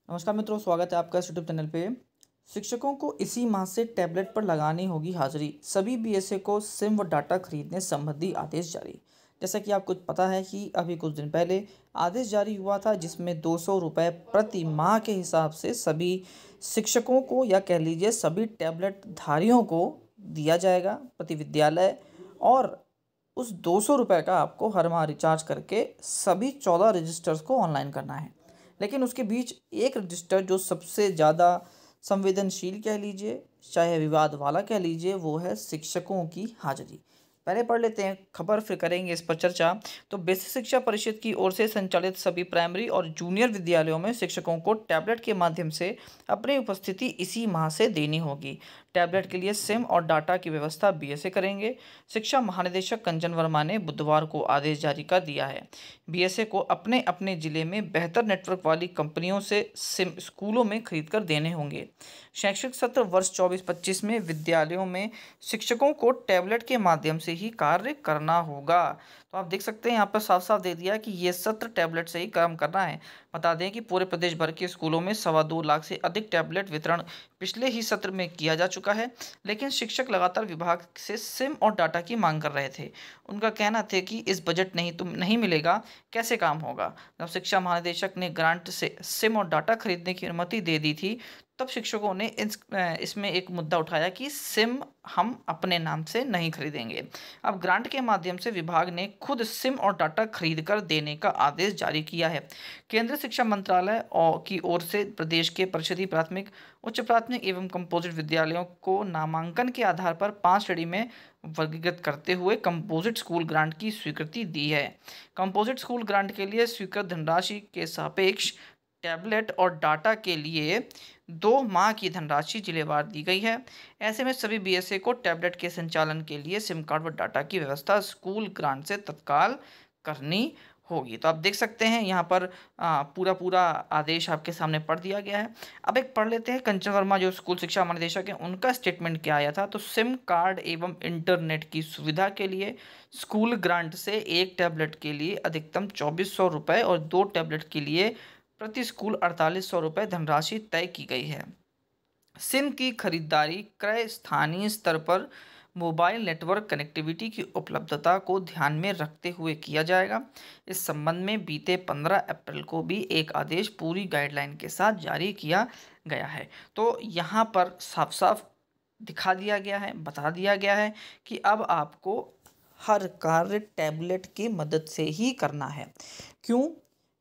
नमस्कार मित्रों, स्वागत है आपका इस यूट्यूब चैनल पे। शिक्षकों को इसी माह से टैबलेट पर लगानी होगी हाजिरी। सभी बीएसए को सिम व डाटा खरीदने संबंधी आदेश जारी। जैसा कि आपको पता है कि अभी कुछ दिन पहले आदेश जारी हुआ था, जिसमें 200 रुपये प्रति माह के हिसाब से सभी शिक्षकों को या कह लीजिए सभी टैबलेट धारियों को दिया जाएगा प्रति विद्यालय। और उस 200 रुपये का आपको हर माह रिचार्ज करके सभी 14 रजिस्टर्स को ऑनलाइन करना है। लेकिन उसके बीच एक रजिस्टर जो सबसे ज़्यादा संवेदनशील कह लीजिए, चाहे विवाद वाला कह लीजिए, वो है शिक्षकों की हाजिरी। पहले पढ़ लेते हैं खबर, फिर करेंगे इस पर चर्चा। तो बेसिक शिक्षा परिषद की ओर से संचालित सभी प्राइमरी और जूनियर विद्यालयों में शिक्षकों को टैबलेट के माध्यम से अपनी उपस्थिति इसी माह से देनी होगी। टैबलेट के लिए सिम और डाटा की व्यवस्था बीएसए करेंगे। शिक्षा महानिदेशक कंचन वर्मा ने बुधवार को आदेश जारी कर दिया है। बीएसए को अपने अपने जिले में बेहतर नेटवर्क वाली कंपनियों से सिम स्कूलों में खरीद कर देने होंगे। शैक्षिक सत्र वर्ष 24-25 में विद्यालयों में शिक्षकों को टैबलेट के माध्यम से ही कार्य करना होगा। तो आप देख सकते हैं यहाँ पर साफ साफ दे दिया है कि ये सत्र टैबलेट से ही काम करना है। बता दें कि पूरे प्रदेश भर के स्कूलों में 2.25 लाख से अधिक टैबलेट वितरण पिछले ही सत्र में किया जा चुका है। लेकिन शिक्षक लगातार विभाग से सिम और डाटा की मांग कर रहे थे। उनका कहना था कि इस बजट नहीं मिलेगा, कैसे काम होगा। जब शिक्षा महानिदेशक ने ग्रांट से सिम और डाटा खरीदने की अनुमति दे दी थी, तब शिक्षकों ने इसमें एक मुद्दा उठाया कि सिम हम अपने नाम से नहीं खरीदेंगे। अब ग्रांट के माध्यम से विभाग ने खुद सिम और डाटा खरीद कर देने का आदेश जारी किया है। केंद्रीय शिक्षा मंत्रालय की ओर से प्रदेश के परिषदीय प्राथमिक, उच्च प्राथमिक एवं कंपोजिट विद्यालयों को नामांकन के आधार पर 5 श्रेणी में वर्गीकृत करते हुए कंपोजिट स्कूल ग्रांट की स्वीकृति दी है। कंपोजिट स्कूल ग्रांट के लिए स्वीकृत धनराशि के सापेक्ष टैबलेट और डाटा के लिए 2 माह की धनराशि जिलेवार दी गई है। ऐसे में सभी बीएसए को टैबलेट के संचालन के लिए सिम कार्ड व डाटा की व्यवस्था स्कूल ग्रांट से तत्काल करनी होगी। तो आप देख सकते हैं यहाँ पर पूरा आदेश आपके सामने पढ़ दिया गया है। अब एक पढ़ लेते हैं कंचन वर्मा जो स्कूल शिक्षा महानिदेशक हैं, उनका स्टेटमेंट क्या आया था। तो सिम कार्ड एवं इंटरनेट की सुविधा के लिए स्कूल ग्रांट से एक टैबलेट के लिए अधिकतम 2400 रुपये और 2 टैबलेट के लिए प्रति स्कूल 4800 रुपये धनराशि तय की गई है। सिम की खरीदारी क्रय स्थानीय स्तर पर मोबाइल नेटवर्क कनेक्टिविटी की उपलब्धता को ध्यान में रखते हुए किया जाएगा। इस संबंध में बीते 15 अप्रैल को भी एक आदेश पूरी गाइडलाइन के साथ जारी किया गया है। तो यहाँ पर साफ साफ दिखा दिया गया है, बता दिया गया है कि अब आपको हर कार्य टैबलेट की मदद से ही करना है।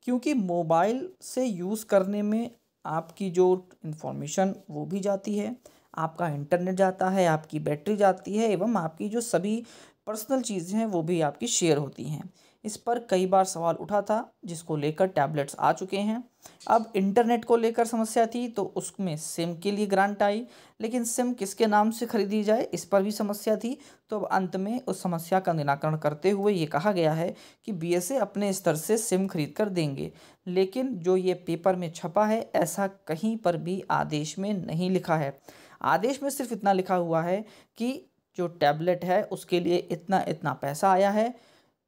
क्योंकि मोबाइल से यूज़ करने में आपकी जो इन्फॉर्मेशन वो भी जाती है, आपका इंटरनेट जाता है, आपकी बैटरी जाती है एवं आपकी जो सभी पर्सनल चीज़ें हैं वो भी आपकी शेयर होती हैं। इस पर कई बार सवाल उठा था, जिसको लेकर टैबलेट्स आ चुके हैं। अब इंटरनेट को लेकर समस्या थी, तो उसमें सिम के लिए ग्रांट आई, लेकिन सिम किसके नाम से खरीदी जाए इस पर भी समस्या थी। तो अब अंत में उस समस्या का निराकरण करते हुए ये कहा गया है कि बीएसए अपने स्तर से सिम खरीद कर देंगे। लेकिन जो ये पेपर में छपा है, ऐसा कहीं पर भी आदेश में नहीं लिखा है। आदेश में सिर्फ इतना लिखा हुआ है कि जो टैबलेट है उसके लिए इतना इतना पैसा आया है,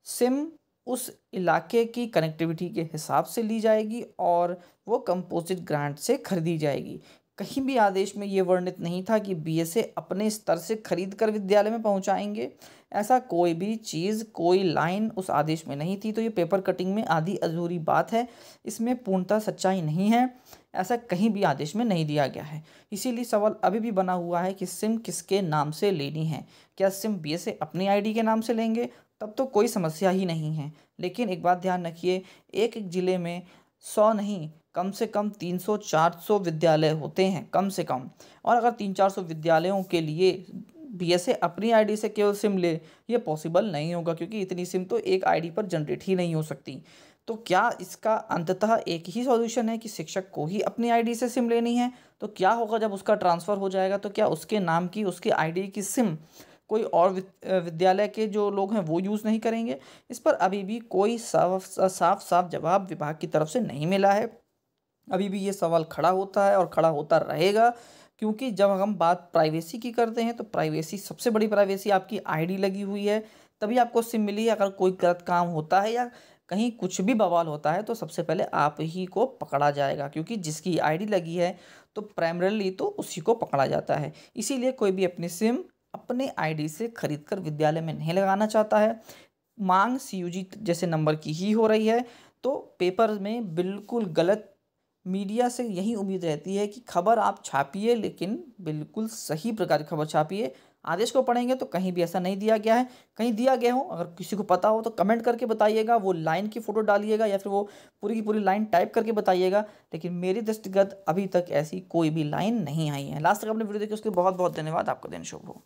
सिम उस इलाके की कनेक्टिविटी के हिसाब से ली जाएगी और वो कंपोजिट ग्रांट से खरीदी जाएगी। कहीं भी आदेश में ये वर्णित नहीं था कि बीएसए अपने स्तर से खरीद कर विद्यालय में पहुंचाएंगे। ऐसा कोई भी चीज़, कोई लाइन उस आदेश में नहीं थी। तो ये पेपर कटिंग में आधी अधूरी बात है, इसमें पूर्णतः सच्चाई नहीं है। ऐसा कहीं भी आदेश में नहीं दिया गया है। इसीलिए सवाल अभी भी बना हुआ है कि सिम किसके नाम से लेनी है। क्या सिम बीएसए अपनी आईडी के नाम से लेंगे? तब तो कोई समस्या ही नहीं है। लेकिन एक बात ध्यान रखिए, एक एक ज़िले में 100 नहीं, कम से कम 300-400 विद्यालय होते हैं कम से कम। और अगर 300-400 विद्यालयों के लिए बीएसए अपनी आईडी से केवल सिम ले, ये पॉसिबल नहीं होगा, क्योंकि इतनी सिम तो एक आईडी पर जनरेट ही नहीं हो सकती। तो क्या इसका अंततः एक ही सॉल्यूशन है कि शिक्षक को ही अपनी आईडी से सिम लेनी है? तो क्या होगा जब उसका ट्रांसफ़र हो जाएगा? तो क्या उसके नाम की, उसके आईडी की सिम कोई और विद्यालय के जो लोग हैं वो यूज़ नहीं करेंगे? इस पर अभी भी कोई साफ जवाब विभाग की तरफ से नहीं मिला है। अभी भी ये सवाल खड़ा होता है और खड़ा होता रहेगा, क्योंकि जब हम बात प्राइवेसी की करते हैं तो प्राइवेसी, सबसे बड़ी प्राइवेसी आपकी आईडी लगी हुई है, तभी आपको सिम मिली है। अगर कोई गलत काम होता है या कहीं कुछ भी बवाल होता है तो सबसे पहले आप ही को पकड़ा जाएगा, क्योंकि जिसकी आईडी लगी है तो प्राइमरली तो उसी को पकड़ा जाता है। इसीलिए कोई भी अपनी सिम अपने आईडी से खरीद कर विद्यालय में नहीं लगाना चाहता है। मांग सीयूजी जैसे नंबर की ही हो रही है, तो पेपर में बिल्कुल गलत। मीडिया से यही उम्मीद रहती है कि खबर आप छापिए, लेकिन बिल्कुल सही प्रकार की खबर छापिए। आदेश को पढ़ेंगे तो कहीं भी ऐसा नहीं दिया गया है। कहीं दिया गया हो, अगर किसी को पता हो तो कमेंट करके बताइएगा, वो लाइन की फ़ोटो डालिएगा या फिर वो पूरी की पूरी लाइन टाइप करके बताइएगा। लेकिन मेरी दृष्टिगत अभी तक ऐसी कोई भी लाइन नहीं आई है। लास्ट तक आपने वीडियो देखी उसके लिए बहुत बहुत धन्यवाद। आपका दिन शुभ हो।